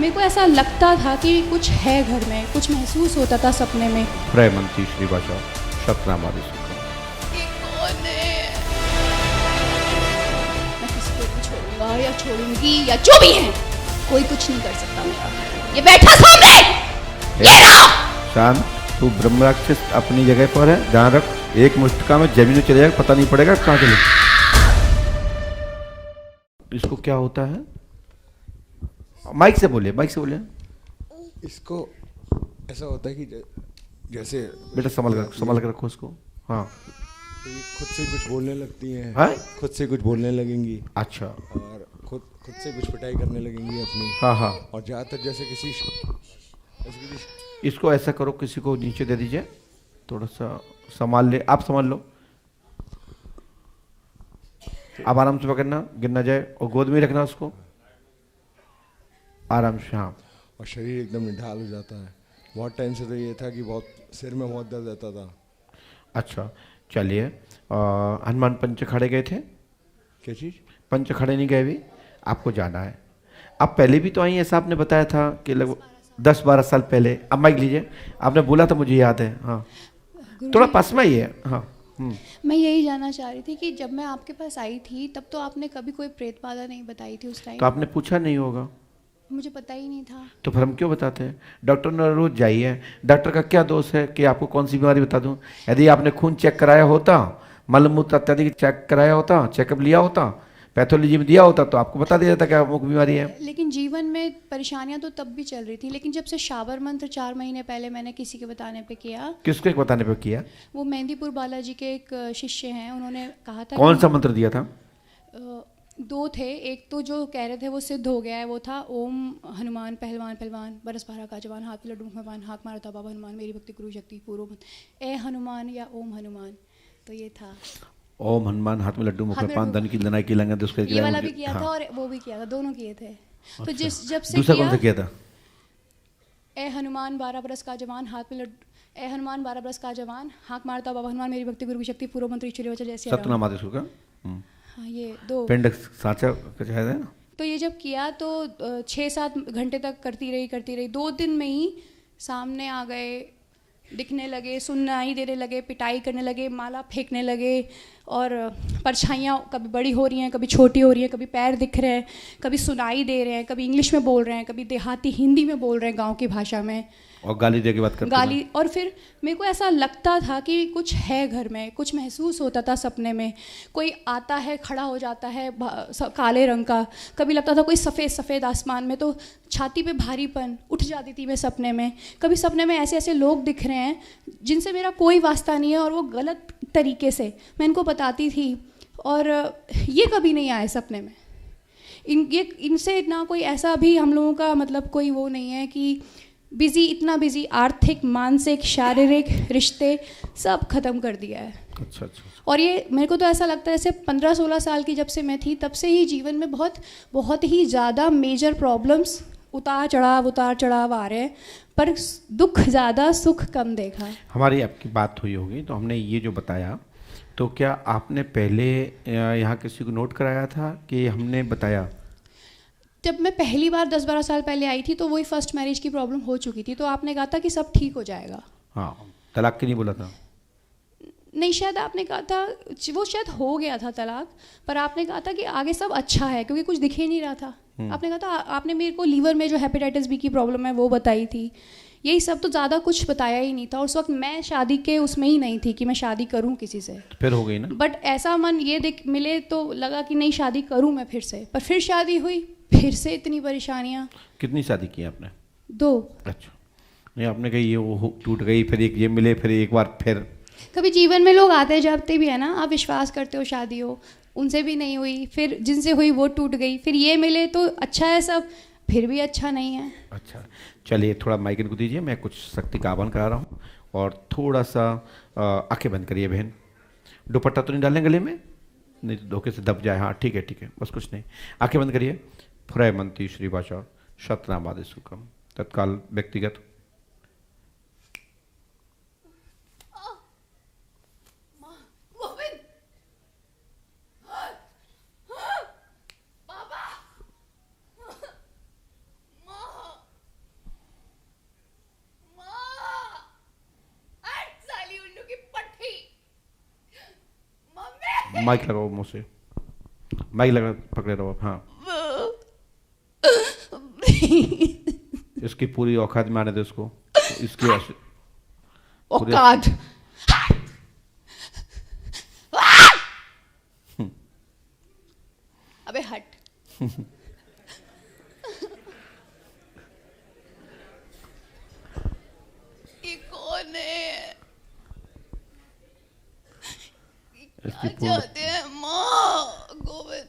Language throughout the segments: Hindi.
मेरे को ऐसा लगता था कि कुछ है घर में, कुछ महसूस होता था सपने में। प्रयमंती श्री भाषा शतनामादि सुखम। ये कौन है? मैं किसी को नहीं छोड़ूंगा या छोड़ूंगी या जो भी है, कोई कुछ नहीं कर सकता मेरा। ये बैठा सामने, ये रहा। शांत, तू ब्रह्म राक्षस अपनी जगह पर है, ध्यान रख। एक मुष्टिका में जमीन में चले जाएगा, पता नहीं पड़ेगा कहाँ चले। इसको क्या होता है? माइक से बोले, माइक से बोले। इसको ऐसा होता है कि जैसे बेटा संभाल कर रखो उसको। हाँ, तो ये खुद से कुछ बोलने लगती हैं। हाँ? खुद से कुछ बोलने लगेंगी अच्छा। और खुद से कुछ पिटाई करने लगेंगी अपनी। हाँ हाँ, और ज़्यादातर जैसे किसी इसको ऐसा करो, किसी को नीचे दे दीजिए, थोड़ा सा संभाल ले, आप संभाल लो। आप आराम से पकड़ना, गिर ना जाए, और गोद में ही रखना उसको आराम से। हाँ, और शरीर एकदम निढाल हो जाता है। बहुत टाइम से तो ये था कि बहुत सिर में बहुत दर्द रहता था। अच्छा चलिए। हनुमान पंच खड़े गए थे? क्या चीज़? पंच खड़े नहीं गए भी, आपको जाना है। आप पहले भी तो आई, ऐसा आपने बताया था कि लगभग 10-12 साल पहले। अब माइक लीजिए, आपने बोला था, मुझे याद है। हाँ, थोड़ा पास में ही है। हाँ। मैं यही जानना चाह रही थी कि जब मैं आपके पास आई थी तब तो आपने कभी कोई प्रेत बाधा नहीं बताई थी उस टाइम। तो आपने पूछा नहीं होगा, मुझे पता ही नहीं था। तो फिर हम क्यों बताते हैं? डॉक्टर ने रोज जाइए। डॉक्टर का क्या दोष है कि आपको कौन सी बीमारी बता दूं? यदि आपने खून चेक कराया होता, मलमूत्र इत्यादि चेक कराया होता, चेकअप लिया होता, पैथोलॉजी में दिया होता, तो आपको बता दिया जाता क्या अमुक बीमारी है। लेकिन जीवन में परेशानियां तो तब भी चल रही थी, लेकिन जब से शाबर मंत्र 4 महीने पहले मैंने किसी के बताने पे किया। किसको एक बताने पर किया? वो मेहंदीपुर बालाजी के एक शिष्य हैं, उन्होंने कहा था। कौन सा मंत्र दिया था? 2 थे। एक तो जो कह रहे थे वो सिद्ध हो गया है, वो था ओम हनुमान पहलवान पहलवान बरस बारह का जवान, हाथ में लड्डू भगवान, हाथ मारता बाबा हनुमान, मेरी भक्ति गुरु शक्ति पूर्व ए हनुमान या ओम हनुमान। तो ये था ओम हनुमान हाथ में लड्डू, मुख में पान, धन की लनाई की लंगन, उसके ये वाला भी किया था और वो भी किया था, दोनों किए थे। तो अच्छा। जब से दूसरा कौन सा किया था? ए हनुमान 12 बरस का जवान, हाथ में लड्डू, ए हनुमान 12 बरस का जवान, हाथ मारता बाबा हनुमान, मेरी भक्ति गुरु की शक्ति पूर्व मंत्री चले वचन जैसे। सतनाम आदेश होगा। हाँ, ये 2 पिंड साचा कुछ है ना? तो ये जब किया तो 6-7 घंटे तक करती रही। 2 दिन में ही सामने आ गए, दिखने लगे, सुनाई देने लगे, पिटाई करने लगे, माला फेंकने लगे, और परछाइयाँ कभी बड़ी हो रही हैं, कभी छोटी हो रही हैं, कभी पैर दिख रहे हैं, कभी सुनाई दे रहे हैं, कभी इंग्लिश में बोल रहे हैं, कभी देहाती हिंदी में बोल रहे हैं, गांव की भाषा में, और गाली दे के बात करते गाली। और फिर मेरे को ऐसा लगता था कि कुछ है घर में, कुछ महसूस होता था सपने में। कोई आता है, खड़ा हो जाता है काले रंग का, कभी लगता था कोई सफ़ेद सफ़ेद आसमान में, तो छाती पे भारीपन उठ जाती थी मैं सपने में। कभी सपने में ऐसे ऐसे लोग दिख रहे हैं जिनसे मेरा कोई वास्ता नहीं है, और वो गलत तरीके से मैं इनको बताती थी, और ये कभी नहीं आए सपने में। इनसे ना कोई ऐसा भी हम लोगों का मतलब कोई वो नहीं है कि बिजी, इतना बिजी, आर्थिक, मानसिक, शारीरिक रिश्ते सब खत्म कर दिया है। अच्छा अच्छा। और ये मेरे को तो ऐसा लगता है जैसे 15-16 साल की जब से मैं थी, तब से ही जीवन में बहुत ही ज़्यादा मेजर प्रॉब्लम्स, उतार चढ़ाव आ रहे हैं, पर दुख ज़्यादा, सुख कम देखा। हमारी आपकी बात हुई होगी तो हमने ये जो बताया, तो क्या आपने पहले यहाँ किसी को नोट कराया था कि हमने बताया? जब मैं पहली बार 10-12 साल पहले आई थी तो वही फर्स्ट मैरिज की प्रॉब्लम हो चुकी थी, तो आपने कहा था कि सब ठीक हो जाएगा। हाँ, तलाक की नहीं बोला था? नहीं, शायद आपने कहा था, वो शायद हो गया था तलाक, पर आपने कहा था कि आगे सब अच्छा है क्योंकि कुछ दिख ही नहीं रहा था। आपने कहा था, आपने मेरे को लीवर में जो हेपेटाइटिस बी की प्रॉब्लम है वो बताई थी। यही सब, तो ज़्यादा कुछ बताया ही नहीं था। और उस वक्त मैं शादी के उसमें ही नहीं थी कि मैं शादी करूं किसी से। फिर हो गई ना? बट ऐसा मन ये देख मिले तो लगा कि नहीं, शादी करूं मैं फिर से, पर फिर शादी हुई, फिर से इतनी परेशानियाँ। कितनी शादी की आपने? 2। अच्छा, नहीं आपने कही ये वो टूट गई, फिर एक ये मिले, फिर एक बार फिर। कभी जीवन में लोग आते जाते भी है ना, आप विश्वास करते हो शादी हो, उनसे भी नहीं हुई, फिर जिनसे हुई वो टूट गई, फिर ये मिले तो अच्छा है सब, फिर भी अच्छा नहीं है। अच्छा चलिए, थोड़ा माइक इनको दीजिए, मैं कुछ शक्ति का आह्वान करा रहा हूँ। और थोड़ा सा आंखें बंद करिए बहन। दुपट्टा तो नहीं डालें गले में? नहीं तो धोखे से दब जाए। हाँ ठीक है, बस कुछ नहीं। आंखें बंद करिए। फ्रयमंती श्री भाषा शतनाम आदि सुखम। तत्काल व्यक्तिगत माइक लगाओ मुंह से, माइक लगा पकड़े रहो। हाँ, इसकी पूरी औकात में आने दो इसको, इसकी औकात। अबे हट। ये कौन है? क्या चाहते हैं माँ? गोविंद,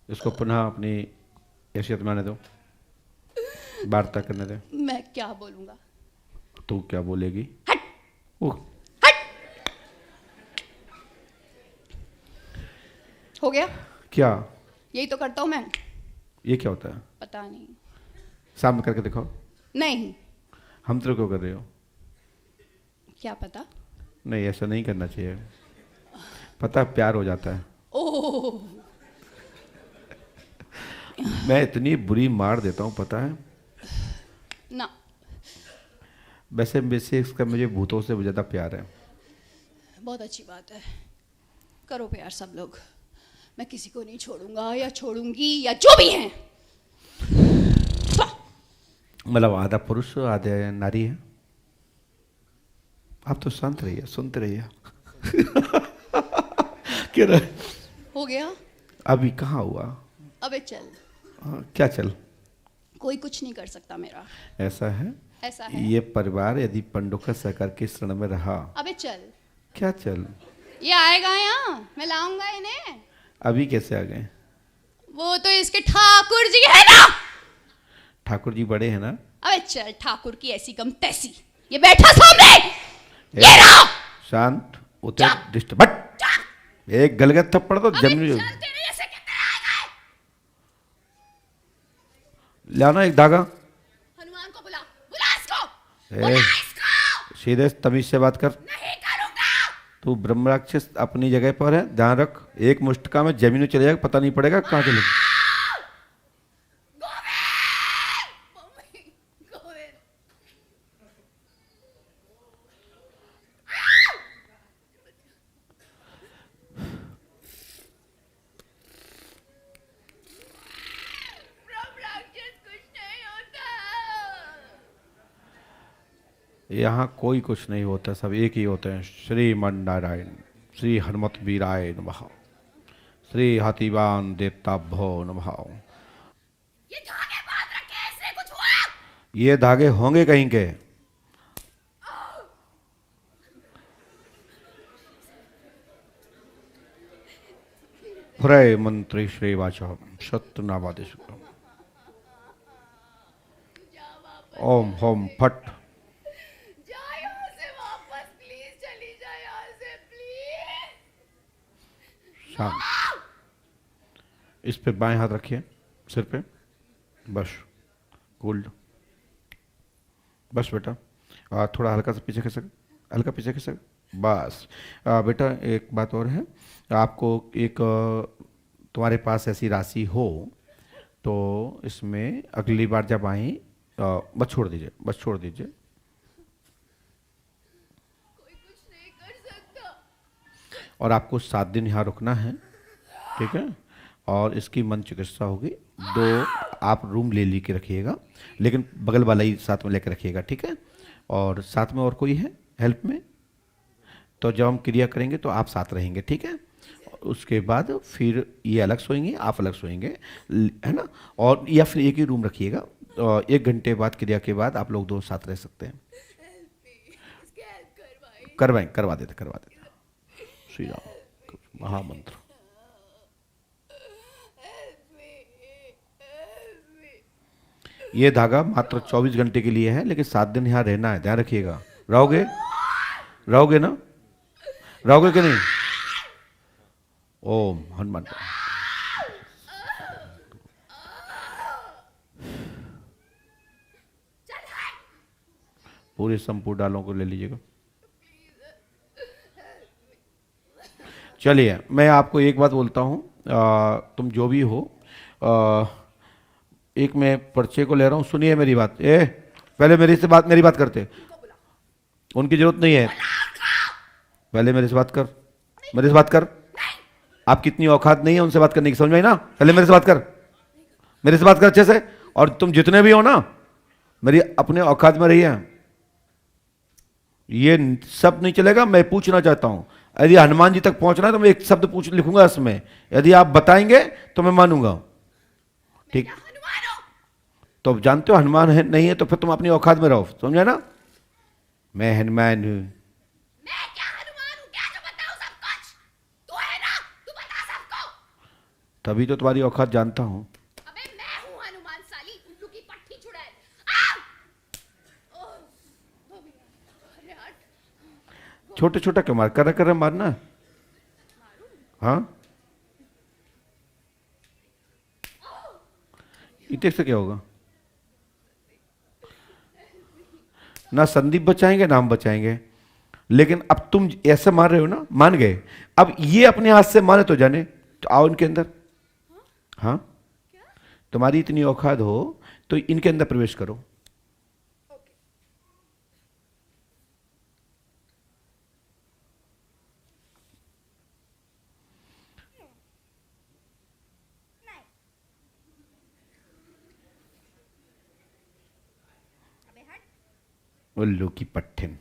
इसको पुनः अपनी हैसियत में आने दो, वार्ता करने दे। मैं क्या बोलूंगा? तू क्या बोलेगी? हट। ओह, हो गया? क्या? यही तो करता हूँ मैं। ये क्या होता है? पता नहीं। सामने करके दिखाओ। नहीं। हम तो क्यों कर रहे हो? क्या पता? नहीं, ऐसा नहीं करना चाहिए, पता प्यार हो जाता है। ओह, मैं इतनी बुरी मार देता हूँ पता है ना। वैसे वैसे इसका मुझे भूतों से ज़्यादा प्यार है। बहुत अच्छी बात है, करो प्यार सब लोग। मैं किसी को नहीं छोड़ूंगा या छोड़ूंगी या जो भी है। मतलब आधा पुरुष आधे नारी है। आप तो शांत रहिए, सुनते रहिए। क्या रहा? हो गया? अभी कहाँ हुआ? अबे चल। क्या चल? कोई कुछ नहीं कर सकता मेरा। ऐसा है? ऐसा है। ये परिवार यदि पंडों का सरकार के शरण में रहा। अबे चल। क्या चल? ये आएगा यहाँ, मैं लाऊंगा इन्हें। अभी कैसे आ गए? वो तो इसके ठाकुर जी है ना। ठाकुर जी बड़े हैं ना? अबे चल, ठाकुर की ऐसी कम तैसी। ये बैठा सामने, ये रहा। शांत उते डिस्टर्ब। एक गलगत थप्पड़ तो जमीन। लाना एक धागा। हनुमान को बुला, बुला इसको, बुला इसको। सीधे तमीज से बात कर। नहीं करूंगा। तू ब्रह्मराक्षस अपनी जगह पर है, ध्यान रख। एक मुष्टिका में जमीन चले जाएगा, पता नहीं पड़ेगा कहाँ चले। यहाँ कोई कुछ नहीं होता, सब एक ही होते हैं। श्रीमन नारायण, श्री हनुमत वीराय नमः, श्री हाथीवान देवताभ्यो नमः। ये धागे बांध रखे, इससे कुछ हुआ? ये धागे होंगे कहीं के। हरे मंत्री श्री वाचा सत्यनावादेश ओम होम फट। इस पे बाएं हाथ रखिए सिर पे, बस गोल्ड। बस बेटा, थोड़ा हल्का सा पीछे खिसक, हल्का पीछे खिसक, बस। बेटा एक बात और है, आपको एक तुम्हारे पास ऐसी राशि हो तो इसमें अगली बार जब आए बस छोड़ दीजिए, बस छोड़ दीजिए। कोई कुछ नहीं कर सकता। और आपको 7 दिन यहाँ रुकना है, ठीक है? और इसकी मन चिकित्सा होगी। 2 आप रूम ले के रखिएगा, लेकिन बगल वाला ही साथ में लेकर रखिएगा, ठीक है? और साथ में और कोई है हेल्प में? तो जब हम क्रिया करेंगे तो आप साथ रहेंगे, ठीक है? उसके बाद फिर ये अलग सोएंगे, आप अलग सोएंगे, है ना? और या फिर एक ही रूम रखिएगा। 1 घंटे बाद क्रिया के बाद आप लोग 2 साथ रह सकते हैं। करवा देते श्री राम महामंत्र। ये धागा मात्र 24 घंटे के लिए है, लेकिन 7 दिन यहाँ रहना है, ध्यान रखिएगा। रहोगे ना? रहोगे कि नहीं? ओम हनुमान। पूरे संपूर्ण डालों को ले लीजिएगा। चलिए, मैं आपको एक बात बोलता हूँ, तुम जो भी हो, एक मैं पर्चे को ले रहा हूँ, सुनिए मेरी बात। पहले मेरी बात करते, उनकी जरूरत नहीं है। पहले मेरे से बात कर, मेरे से बात कर। आप कितनी औकात नहीं है उनसे बात करने की, समझ में आई ना? पहले मेरे से बात कर, मेरे से बात कर अच्छे से। और तुम जितने भी हो ना, मेरी अपने औकात में रहिए। ये सब नहीं चलेगा। मैं पूछना चाहता हूं, यदि हनुमान जी तक पहुंचना है तो मैं एक शब्द पूछ लिखूंगा इसमें, यदि आप बताएंगे तो मैं मानूंगा। ठीक, तो अब जानते हो हनुमान है नहीं है, तो फिर तुम अपनी औकात में रहो, समझे ना? मैं हनुमान हूं। मैं क्या हनुमान हूं? क्या जो बताऊं सब कुछ? तू है ना, तू बता सबको। तभी तो तुम्हारी औकात जानता हूं। अबे मैं हूं हनुमान साली, उल्लू की पट्टी छुड़ैल। आ! ओह, अरे हट। छोटे छोटा क्यों मार, कर कर मारना। हाँ, इतने से क्या होगा? ना संदीप बचाएंगे ना हम बचाएंगे। लेकिन अब तुम ऐसे मार रहे हो ना, मान गए। अब ये अपने हाथ से मारे तो जाने, तो आओ इनके अंदर। हाँ, तुम्हारी इतनी औकात हो तो इनके अंदर प्रवेश करो। उल्लू की पट्टिन।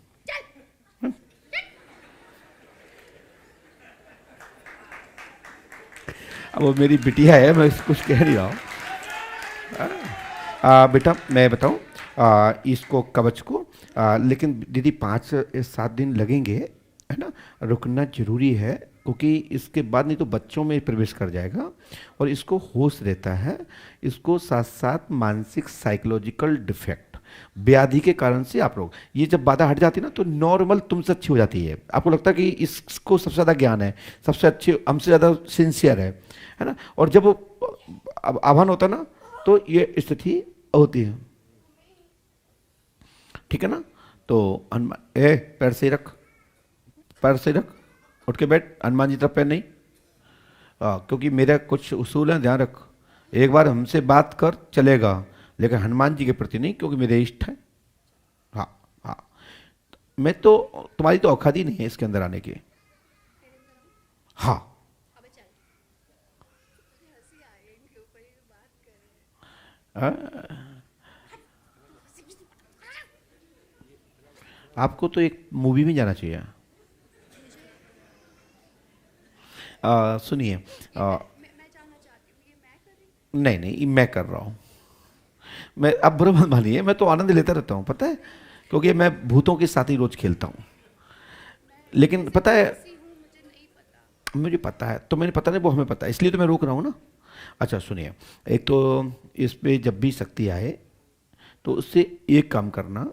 अब वो मेरी बिटिया है, मैं कुछ कह नहीं रहा हूँ। बेटा मैं बताऊँ, इसको कवच को लेकिन दीदी 5-7 दिन लगेंगे, है ना? रुकना जरूरी है, क्योंकि इसके बाद नहीं तो बच्चों में प्रवेश कर जाएगा और इसको होश रहता है। इसको साथ साथ मानसिक साइकोलॉजिकल डिफेक्ट व्याधि के कारण से आप लोग, ये जब बाधा हट जाती है ना तो नॉर्मल तुमसे अच्छी हो जाती है। आपको लगता है कि इसको सबसे ज़्यादा ज्ञान है, सबसे अच्छे, हमसे ज़्यादा सिंसियर है ना? और जब वो आह्वान होता है ना तो ये स्थिति होती है। ठीक है ना? तो हनुमान, पैर से रख, पैर से रख, उठ के बैठ। हनुमान जी तरफ पैर नहीं, क्योंकि मेरा कुछ उसूल है, ध्यान रख। एक बार हमसे बात कर चलेगा, लेकिन हनुमान जी के प्रति नहीं, क्योंकि मेरे इष्ट है। हाँ हाँ, मैं तो, तुम्हारी तो औकात ही नहीं है इसके अंदर आने की। हाँ, आपको तो एक मूवी में जाना चाहिए। सुनिए, नहीं नहीं, मैं कर रहा हूँ। मैं, अब बुरा मत मानिए, मैं तो आनंद लेता रहता हूँ, पता है, क्योंकि मैं भूतों के साथ ही रोज खेलता हूँ। लेकिन पता है, मुझे पता है, तो मैंने पता नहीं, वो हमें पता है, इसलिए तो मैं रोक रहा हूँ ना। अच्छा सुनिए, एक तो इस पे जब भी शक्ति आए तो उससे एक काम करना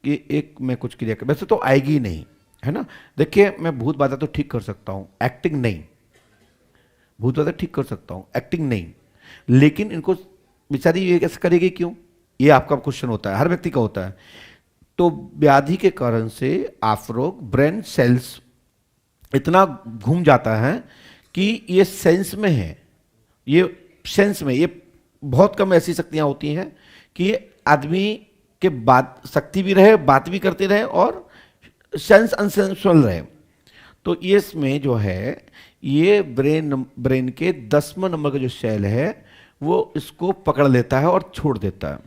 कि एक मैं कुछ क्रिया कर, वैसे तो आएगी ही नहीं, है ना? देखिए, मैं भूत बाधा तो ठीक कर सकता हूँ, एक्टिंग नहीं। भूत बाधा ठीक कर सकता हूँ, एक्टिंग नहीं। लेकिन इनको बेचारी ये कैसे करेगी, क्यों? ये आपका क्वेश्चन होता है, हर व्यक्ति का होता है। तो व्याधि के कारण से आफरोग ब्रेन सेल्स इतना घूम जाता है कि ये सेंस में है, ये सेंस में, ये बहुत कम ऐसी शक्तियां होती हैं कि आदमी के बात शक्ति भी रहे, बात भी करते रहे और सेंस अनसेंसुअल रहे। तो ये इसमें जो है, ये ब्रेन के 10वें नंबर का जो सेल है वो इसको पकड़ लेता है और छोड़ देता है।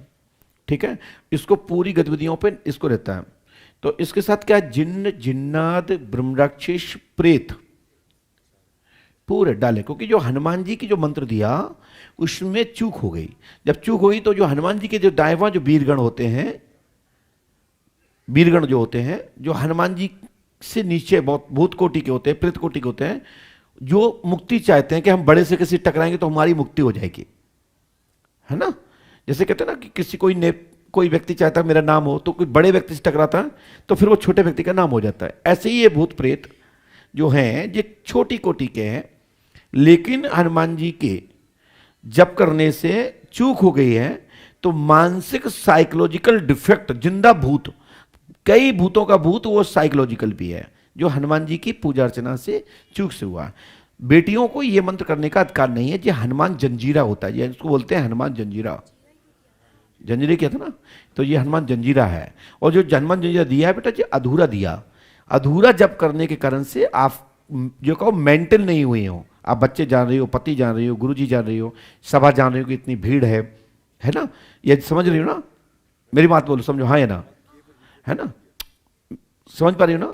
ठीक है, इसको पूरी गतिविधियों पे इसको रहता है। तो इसके साथ क्या, जिन्न जिन्नात ब्रह्मराक्षस प्रेत पूरे डाले, क्योंकि जो हनुमान जी की जो मंत्र दिया उसमें चूक हो गई। जब चूक हो गई तो जो हनुमान जी के जो दाएवां जो वीरगण होते हैं, वीरगण जो होते हैं, जो हनुमान जी से नीचे बहुत भूत कोटि के होते हैं, प्रेत कोटि के होते हैं, जो मुक्ति चाहते हैं कि हम बड़े से किसी टकराएंगे तो हमारी मुक्ति हो जाएगी, है ना? जैसे कहते हैं ना कि किसी कोई व्यक्ति चाहता है मेरा नाम हो, तो कोई बड़े व्यक्ति से टकराता है तो फिर वो छोटे व्यक्ति का नाम हो जाता है। ऐसे ही ये भूत प्रेत जो हैं, ये छोटी कोटि के हैं, लेकिन हनुमान जी के जप करने से चूक हो गई है तो मानसिक साइकोलॉजिकल डिफेक्ट, जिंदा भूत, कई भूतों का भूत वो साइकोलॉजिकल भी है, जो हनुमान जी की पूजा अर्चना से चूक से हुआ। बेटियों को ये मंत्र करने का अधिकार नहीं है, ये हनुमान जंजीरा होता है, ये इसको बोलते हैं हनुमान जंजीरा। जंजीरे क्या था ना, तो ये हनुमान जंजीरा है। और जो हनुमान जंजीरा दिया है बेटा, ये अधूरा दिया। अधूरा जप करने के कारण से आप जो कहो मेंटल नहीं हुए हो, आप बच्चे जान रही हो, पति जान रही हो, गुरुजी जान रही हो, सभा जान रही हो कि इतनी भीड़ है ना, ये समझ रही हो ना, मेरी बात बोलो, समझो, हाँ या ना, है ना, समझ पा रही हो ना,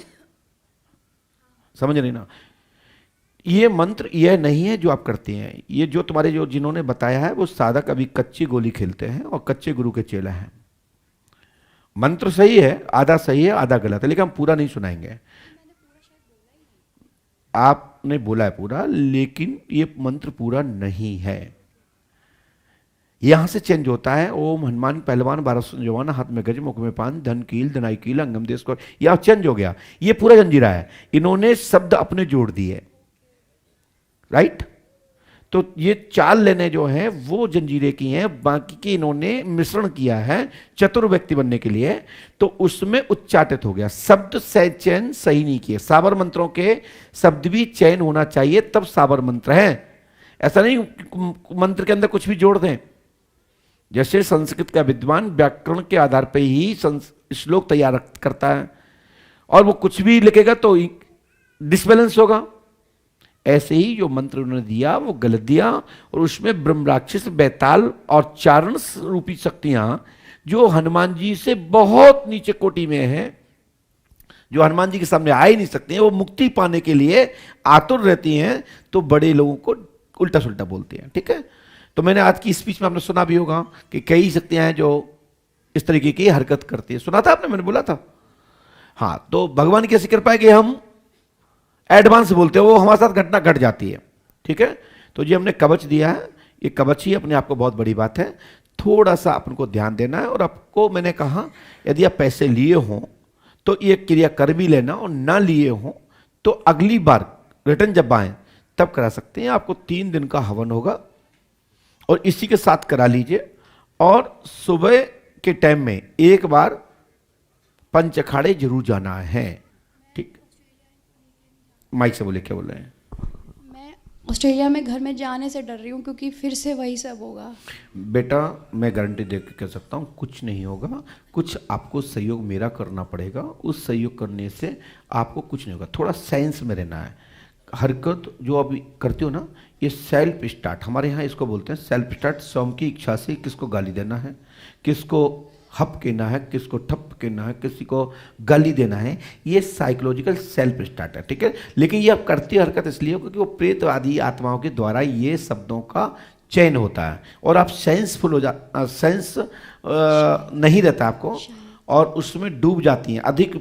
समझ रही ना। ये मंत्र यह नहीं है जो आप करते हैं, ये जो तुम्हारे जो जिन्होंने बताया है वो साधक अभी कच्ची गोली खेलते हैं और कच्चे गुरु के चेला हैं। मंत्र सही है, आधा सही है आधा गलत है, लेकिन हम पूरा नहीं सुनाएंगे। आपने बोला है पूरा, लेकिन ये मंत्र पूरा नहीं है। यहां से चेंज होता है, ओम हनुमान पहलवान 1200 जवान, हाथ में गज मुख में पान, धन कील धनाई कील अंगम देश को, यह चेंज हो गया। ये पूरा जंजीरा है, इन्होंने शब्द अपने जोड़ दिए, राइट। तो ये चाल लेने जो है वो जंजीरे की हैं, बाकी के इन्होंने मिश्रण किया है चतुर व्यक्ति बनने के लिए, तो उसमें उच्चाटित हो गया। शब्द से चयन सही नहीं किए। साबर मंत्रों के शब्द भी चयन होना चाहिए, तब साबर मंत्र है। ऐसा नहीं मंत्र के अंदर कुछ भी जोड़ दें। जैसे संस्कृत का विद्वान व्याकरण के आधार पर ही श्लोक तैयार करता है, और वो कुछ भी लिखेगा तो डिसबैलेंस होगा। ऐसे ही जो मंत्र उन्होंने दिया वो गलत दिया, और उसमें ब्रह्म राक्षस, बैताल और चारण रूपी शक्तियां जो हनुमान जी से बहुत नीचे कोटि में हैं, जो हनुमान जी के सामने आ ही नहीं सकती हैं, वो मुक्ति पाने के लिए आतुर रहती हैं, तो बड़े लोगों को उल्टा सुल्टा बोलते हैं। ठीक है, तो मैंने आज की स्पीच में आपने सुना भी होगा कि कई शक्तियां हैं जो इस तरीके की हरकत करती है। सुना था आपने, मैंने बोला था। हाँ, तो भगवान की ऐसी कृपा है कि हम एडवांस बोलते हैं, वो हमारे साथ घटना घट जाती है। ठीक है, तो जी हमने कवच दिया है, ये कवच ही अपने आप को बहुत बड़ी बात है। थोड़ा सा अपन को ध्यान देना है, और आपको मैंने कहा यदि आप पैसे लिए हों तो ये क्रिया कर भी लेना, और ना लिए हों तो अगली बार रिटर्न जब आए तब करा सकते हैं। आपको 3 दिन का हवन होगा और इसी के साथ करा लीजिए, और सुबह के टाइम में एक बार पंच अखाड़े जरूर जाना है। ठीक, माइक से बोले, क्या बोल रहे हैं? मैं ऑस्ट्रेलिया में घर में जाने से डर रही हूँ, क्योंकि फिर से वही सब होगा। बेटा मैं गारंटी दे के कह सकता हूँ कुछ नहीं होगा। कुछ आपको सहयोग मेरा करना पड़ेगा, उस सहयोग करने से आपको कुछ नहीं होगा। थोड़ा साइंस में रहना है। हरकत जो अभी करते हो ना, ये सेल्फ स्टार्ट, हमारे यहाँ इसको बोलते हैं सेल्फ स्टार्ट। स्वयं की इच्छा से किसको गाली देना है, किसको हप कहना है, किसको ठप कहना है, किसी को गाली देना है, ये साइकोलॉजिकल सेल्फ स्टार्ट है। ठीक है, लेकिन ये आप करती हरकत इसलिए हो क्योंकि वो प्रेत आदि आत्माओं के द्वारा ये शब्दों का चयन होता है, और आप सेंसफुल हो सेंस नहीं रहता आपको, और उसमें डूब जाती हैं, अधिक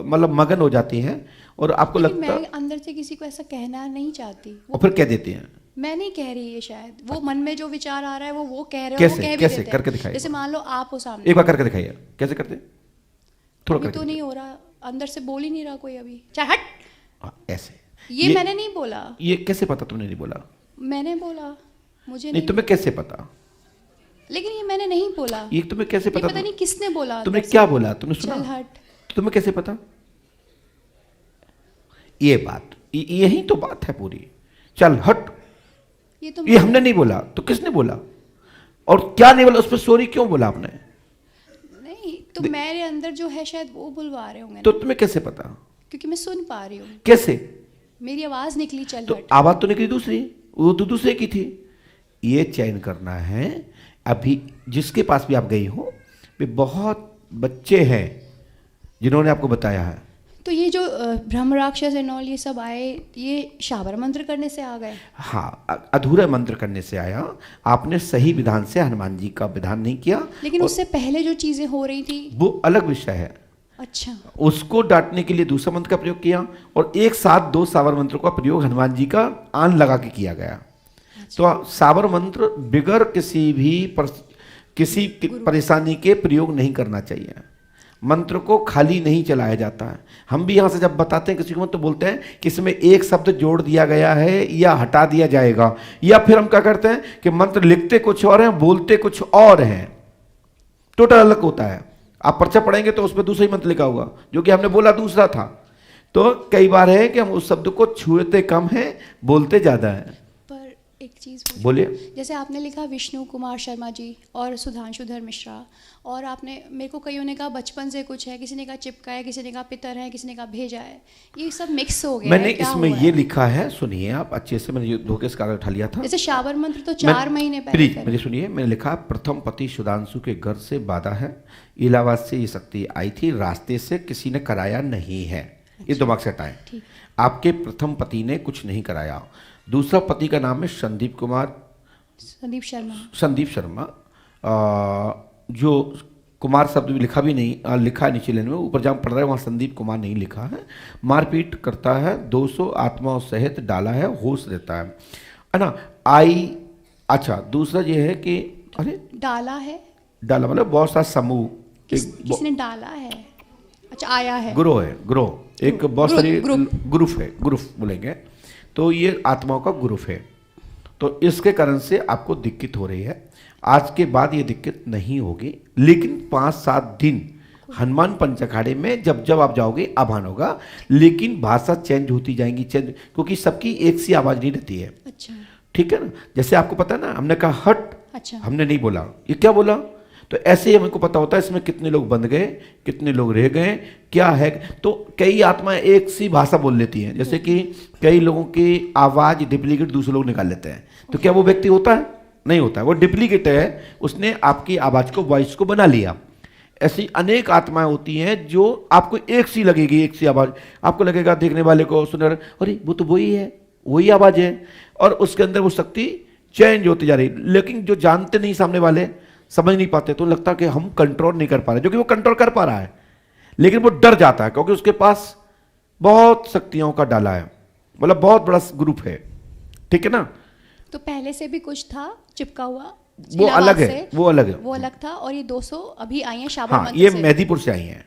मतलब मगन हो जाती हैं, और आपको लगता है मैं अंदर से किसी को ऐसा कहना नहीं चाहती, और फिर कह देती हैं। मैं नहीं कह रही है, शायद वो मन में जो विचार आ रहा है वो कह रहे हो, कैसे वो कह भी कैसे देते हैं। करके दिखाइए। जैसे मान लो आप हो सामने, एक बार करके दिखाइए, कैसे करते? थोड़ा अभी करके तो नहीं हो रहा, अंदर से बोल ही नहीं रहा कोई अभी। चाहे हट, हाँ, ऐसे ये मैंने नहीं बोला। ये कैसे पता तुमने नहीं बोला? मैंने बोला, मुझे नहीं, तुम्हें कैसे पता? लेकिन ये मैंने नहीं बोला। ये तुम्हें कैसे ये पता? पता नहीं किसने बोला। तुमने अंदर से। क्या बोला? तुमने सुना? चल हट। तो तुम्हें कैसे पता? ये बात, यही तो बात है पूरी। चल हट, ये हमने नहीं बोला, तो किसने बोला? और क्या नहीं बोला, उस पर सॉरी क्यों बोला आपने? नहीं, तो मेरे अंदर जो है शायद वो बुलवा रहे होंगे तो ना। तुम्हें कैसे पता? क्योंकि मैं सुन पा रही हूँ, कैसे? मेरी आवाज निकली चल तो हट। आवाज तो निकली दूसरी, वो तो दूसरे की थी। ये चयन करना है। अभी जिसके पास भी आप गई हो, वे बहुत बच्चे हैं जिन्होंने आपको बताया है। तो ये जो ब्रह्म राक्षस एंड ऑल ये सब आए, ये शाबर मंत्र करने से आ गए? हाँ, अधूरा मंत्र करने से आया। आपने सही विधान से हनुमान जी का विधान नहीं किया। लेकिन उससे पहले जो चीजें हो रही थी वो अलग विषय है। अच्छा, उसको डांटने के लिए दूसरा मंत्र का प्रयोग किया, और एक साथ 2 सावर मंत्रों का प्रयोग हनुमान जी का आन लगा के किया गया। तो सावर मंत्र बिगर किसी भी किसी परेशानी के प्रयोग नहीं करना चाहिए। मंत्र को खाली नहीं चलाया जाता है। हम भी यहाँ से जब बताते हैं किसी को तो बोलते हैं कि इसमें एक शब्द जोड़ दिया गया है या हटा दिया जाएगा, या फिर हम क्या करते हैं कि मंत्र लिखते कुछ और हैं, बोलते कुछ और हैं, टोटल अलग होता है। आप पर्चा पढ़ेंगे तो उस पर दूसरा ही मंत्र लिखा होगा, जो कि हमने बोला दूसरा था। तो कई बार है कि हम उस शब्द को छूते कम हैं, बोलते ज़्यादा हैं। पर एक चीज़ पूछूं? बोलिए। जैसे आपने लिखा विष्णु कुमार शर्मा जी और सुधांशुधर मिश्रा, और आपने मेरे को कईयों ने कहा बचपन से कुछ है, किसी ने कहा चिपका है, किसी ने कहा पितर है, किसी ने कहा भेजा है, ये सब मिक्स हो गया मैंने है, क्या इसमें हुआ ये है? लिखा है, सुनिए आप अच्छे से, मैंने ये धोखे से कागज उठा लिया था। जैसे शाबर मंत्र तो 4 महीने पहले प्लीज करा। मेरी सुनिए, मैंने लिखा प्रथम पति सुधांशु के घर से बाधा है, इलाहाबाद से ये शक्ति आई थी, रास्ते से किसी ने कराया नहीं है, ये दिमाग से हटाएं। ठीक। आपके प्रथम पति ने कुछ नहीं कराया। दूसरा पति का नाम है संदीप शर्मा, जो कुमार शब्द भी लिखा भी नहीं, लिखा है नीचे लेने में, ऊपर जहाँ पढ़ रहा है वहाँ संदीप कुमार नहीं लिखा है। मारपीट करता है, 200 आत्माओं सहित डाला है, होश देता है ना। अच्छा दूसरा ये है कि अरे डाला मतलब बहुत सारा समूह, किसने डाला है? अच्छा, आया है, ग्रोह एक बहुत सारी ग्रुप है, ग्रुप बोलेंगे तो ये आत्माओं का ग्रुप है। तो इसके कारण से आपको दिक्कत हो रही है। आज के बाद ये दिक्कत नहीं होगी, लेकिन 5-7 दिन हनुमान पंचखाड़े में जब जब आप जाओगे आभान होगा, लेकिन भाषा चेंज होती जाएंगी, क्योंकि सबकी एक सी आवाज नहीं रहती है। अच्छा, ठीक है ना। जैसे आपको पता है ना, हमने कहा हट, अच्छा, हमने नहीं बोला, ये क्या बोला, तो ऐसे ही हमको पता होता है इसमें कितने लोग बंद गए, कितने लोग रह गए, क्या है। तो कई आत्माएं एक सी भाषा बोल लेती हैं, जैसे कि कई लोगों की आवाज डुप्लीकेट दूसरे लोग निकाल लेते हैं, तो क्या वो व्यक्ति होता है? नहीं होता है, वो डुप्लीकेट है, उसने आपकी आवाज को, वॉइस को बना लिया। ऐसी अनेक आत्माएं होती हैं जो आपको एक सी लगेगी, एक सी आवाज आपको लगेगा, देखने वाले को सुनर, अरे वो तो वही है, वही आवाज है, और उसके अंदर वो शक्ति चेंज होती जा रही। लेकिन जो जानते नहीं, सामने वाले समझ नहीं पाते, तो लगता कि हम कंट्रोल नहीं कर पा रहे, जो कि वो कंट्रोल कर पा रहा है, लेकिन वो डर जाता है क्योंकि उसके पास बहुत शक्तियों का डाला है, मतलब बहुत बड़ा ग्रुप है। ठीक है ना। तो पहले से भी कुछ था चिपका हुआ, वो अलग है, वो अलग था। और ये 200 अभी आई हैं शाबर हाँ, मंत्र ये से। मेहदीपुर से आई हैं।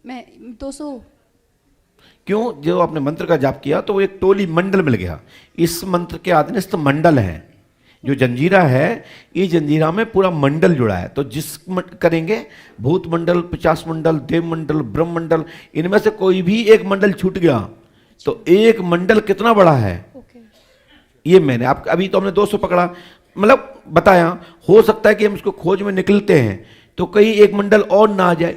मैं 200 क्यों? जो आपने मंत्र का जाप किया तो वो एक टोली मंडल मिल गया। इस मंत्र के अधीनस्थ मंडल है, जो जंजीरा है, ये जंजीरा में पूरा मंडल जुड़ा है। तो जिस करेंगे, भूत मंडल, 50 मंडल, देव मंडल, ब्रह्म मंडल, इनमें से कोई भी एक मंडल छूट गया तो एक मंडल कितना बड़ा है। ये मैंने आप अभी तो हमने 200 पकड़ा, मतलब बताया, हो सकता है कि हम इसको खोज में निकलते हैं तो कहीं एक मंडल और ना आ जाए।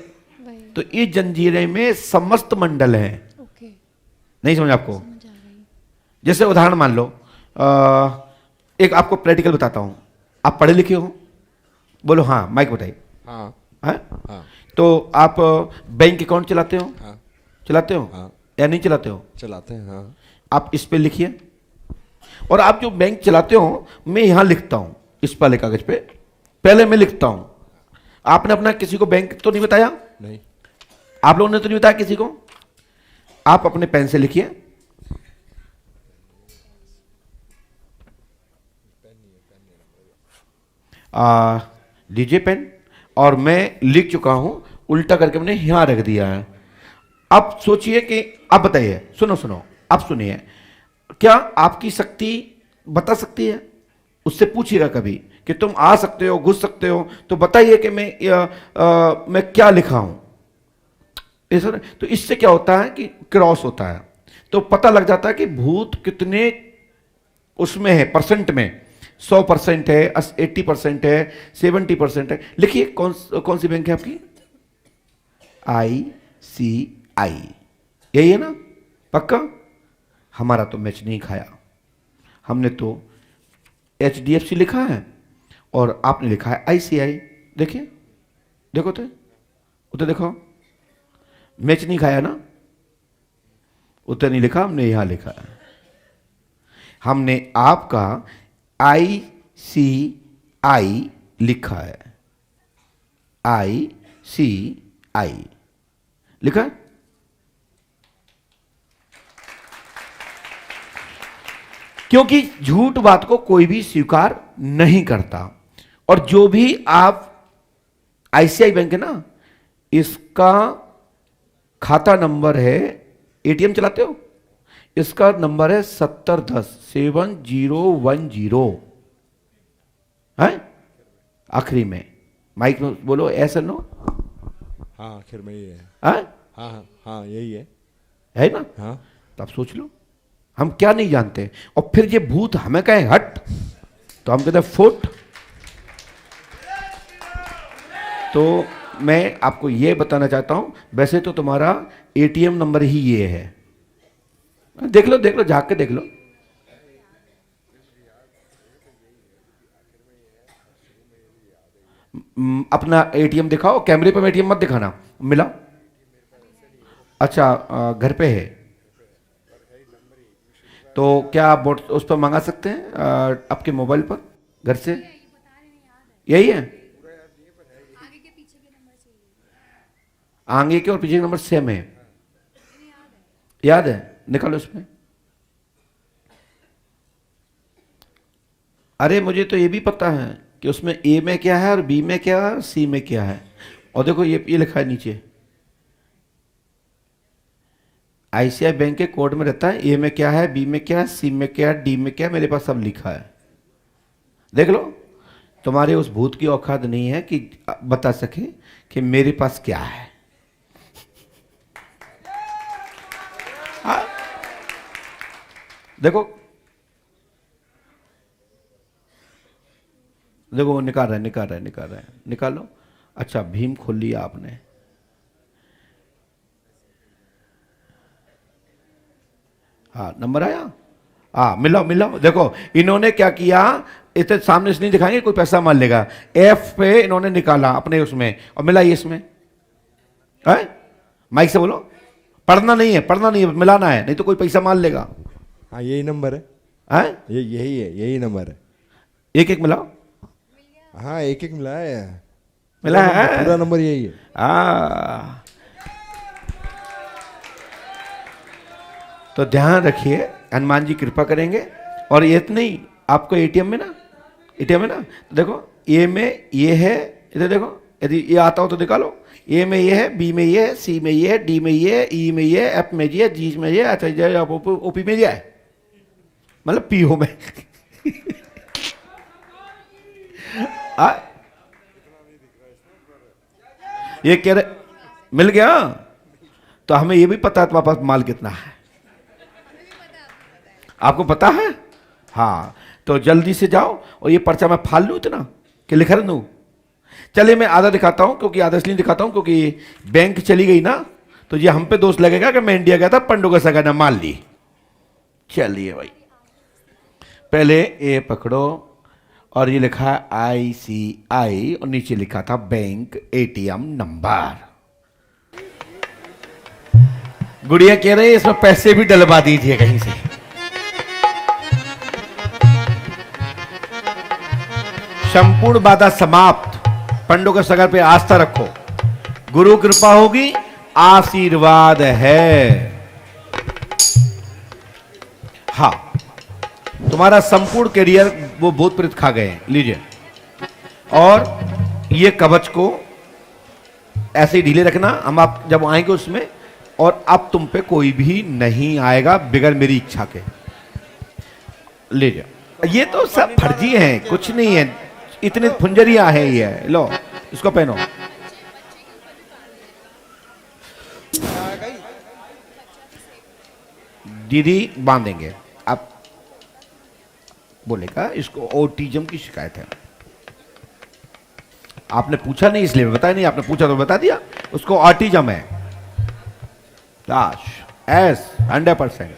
तो इस जंजीरे में समस्त मंडल है। नहीं समझ आपको? जैसे उदाहरण मान लो, एक आपको प्रैक्टिकल बताता हूं। आप पढ़े लिखे हो? बोलो हाँ, माइक बताइए। हाँ। हाँ? तो आप बैंक अकाउंट चलाते हो? हाँ। चलाते हो? हाँ। या नहीं चलाते हो? चलाते हैं। हाँ। आप इस पे लिखिए, और आप जो बैंक चलाते हो, मैं यहां लिखता हूं इस वाले कागज पे, पहले मैं लिखता हूं। आपने अपना किसी को बैंक तो नहीं बताया? नहीं। आप लोगों ने तो नहीं बताया किसी को? आप अपने पेन से लिखिए। लीजिए पेन, और मैं लिख चुका हूं, उल्टा करके मैंने यहां रख दिया है। अब सोचिए कि, आप बताइए, सुनो, आप सुनिए, क्या आपकी शक्ति बता सकती है? उससे पूछिएगा कभी कि तुम आ सकते हो, घुस सकते हो, तो बताइए कि मैं क्या लिखा हूं। तो इससे क्या होता है कि क्रॉस होता है, तो पता लग जाता है कि भूत कितने उसमें है, परसेंट में 100% है, 80% है, 70% है। लिखिए कौन सी बैंक है आपकी? ICI, यही है ना? पक्का? हमारा तो मैच नहीं खाया, हमने तो HDFC लिखा है और आपने लिखा है ICI। देखिए, देखो तो उधर देखो, मैच नहीं खाया ना? उधर नहीं लिखा, हमने यहां लिखा है। हमने आपका ICI लिखा है, ICI लिखा है। क्योंकि झूठ बात को कोई भी स्वीकार नहीं करता, और जो भी आप ICI बैंक है ना, इसका खाता नंबर है, ATM चलाते हो, इसका नंबर है 7010 है आखिरी में। माइक में बोलो, ऐसा नो। हाँ, आखिर में ये है। हाँ हाँ, यही है ना? हाँ। तो आप सोच लो, हम क्या नहीं जानते। और फिर ये भूत हमें कहे हट, तो हम कहते हैं फुट। तो मैं आपको ये बताना चाहता हूं, वैसे तो तुम्हारा एटीएम नंबर ही ये है, देख लो देख लो, झांक के देख लो। अपना एटीएम दिखाओ, कैमरे पे एटीएम मत दिखाना, मिला। अच्छा घर पे है, तो क्या आप उस पर मंगा सकते हैं आपके मोबाइल पर घर से? यही है, आगे के और पीछे के नंबर सेम है, याद है? निकालो उसमें। अरे मुझे तो ये भी पता है कि उसमें ए में क्या है और बी में क्या है और सी में क्या है। और देखो ये लिखा है नीचे, आईसीआई बैंक के कोड में रहता है ए में क्या है, बी में क्या है, सी में क्या है, डी में क्या है, मेरे पास सब लिखा है। देख लो, तुम्हारे उस भूत की औकात नहीं है कि बता सके कि मेरे पास क्या है। देखो देखो, वो निकाल रहा है, निकालो। अच्छा भीम खोल लिया आपने, हाँ नंबर आया, हाँ मिलाओ। देखो इन्होंने क्या किया, इतने सामने से नहीं दिखाएंगे, कोई पैसा मान लेगा। एफ पे इन्होंने निकाला अपने उसमें और मिला ये इसमें है। माइक से बोलो, पढ़ना नहीं है, मिलाना है, नहीं तो कोई पैसा मान लेगा। हाँ यही नंबर है, यही नंबर है। एक एक मिलाओ। हाँ एक मिला है, पूरा नंबर यही है। तो ध्यान रखिए, हनुमान जी कृपा करेंगे। और ये तो नहीं, आपको एटीएम में ना, देखो ए में ये है, इधर देखो, यदि ये आता हो तो निकालो। ए में ये है, बी में ये है, सी में ये है, डी में ये है, ई में ये है, एफ में ये है, जी में ये है, एच में, ओपी में ये है, मतलब पीओ में। ये कह रहे मिल गया, तो हमें ये भी पता है तुम्हारे पास माल कितना है, आपको पता है? हाँ, तो जल्दी से जाओ और ये पर्चा मैं फाल लूँ इतना कि लिख दूँ। चलिए मैं आधा दिखाता हूँ, क्योंकि आधा इसलिए दिखाता हूँ क्योंकि बैंक चली गई ना, तो ये हम पे दोष लगेगा कि मैं इंडिया गया था, पंडों का सगाना मान ली। चलिए भाई, पहले ए पकड़ो और ये लिखा है ICI और नीचे लिखा था बैंक एटीएम नंबर। गुड़िया कह रही है इसमें पैसे भी डलवा दीजिए कहीं से। संपूर्ण बाधा समाप्त। पंडों के सगर पे आस्था रखो, गुरु कृपा होगी, आशीर्वाद है। हाँ, तुम्हारा संपूर्ण करियर वो भूत प्रेत खा गए, लीजिए। और ये कवच को ऐसे ही ढीले रखना, हम आप जब आएंगे उसमें, और अब तुम पे कोई भी नहीं आएगा बिगर मेरी इच्छा के। लीजिए, ये तो सब फर्जी हैं, कुछ नहीं है, इतने फुंजरिया है ये। लो इसको पहनो। दीदी बांधेंगे। आप बोलेगा इसको ऑटिज्म की शिकायत है। आपने पूछा नहीं इसलिए बताया नहीं, आपने पूछा तो बता दिया। उसको ऑटिज्म है, एस 100%।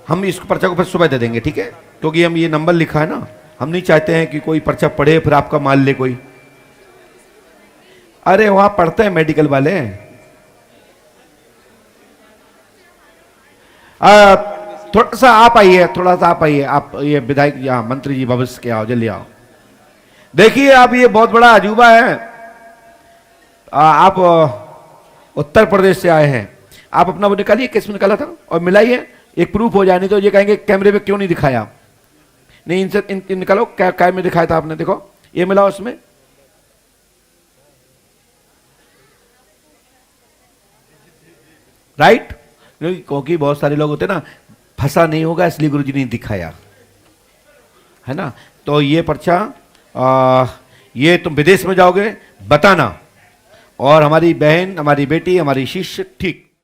हम इस पर्चा को फिर सुबह दे देंगे, ठीक है? क्योंकि हम ये नंबर लिखा है ना, हम नहीं चाहते हैं कि कोई पर्चा पढ़े फिर आपका मान ले कोई। अरे वहां पढ़ते हैं मेडिकल वाले। थोड़ा सा आप आइए, आप ये विधायक या मंत्री जी भविष्य के आओ, जल्दी आओ। देखिए आप, ये बहुत बड़ा अजूबा है। आप उत्तर प्रदेश से आए हैं, आप अपना वो निकालिए, किस में निकाला था और मिलाइए, एक प्रूफ हो जाए। नहीं तो ये कहेंगे कैमरे पे क्यों नहीं दिखाया। नहीं, इनसे निकालो, क्या में दिखाया था आपने, देखो ये मिलाओ उसमें। राइट, क्योंकि बहुत सारे लोग होते ना, फंसा नहीं होगा इसलिए गुरुजी ने दिखाया, है ना। तो ये पर्चा, ये तुम विदेश में जाओगे बताना, और हमारी बहन, हमारी बेटी, हमारी शिष्य, ठीक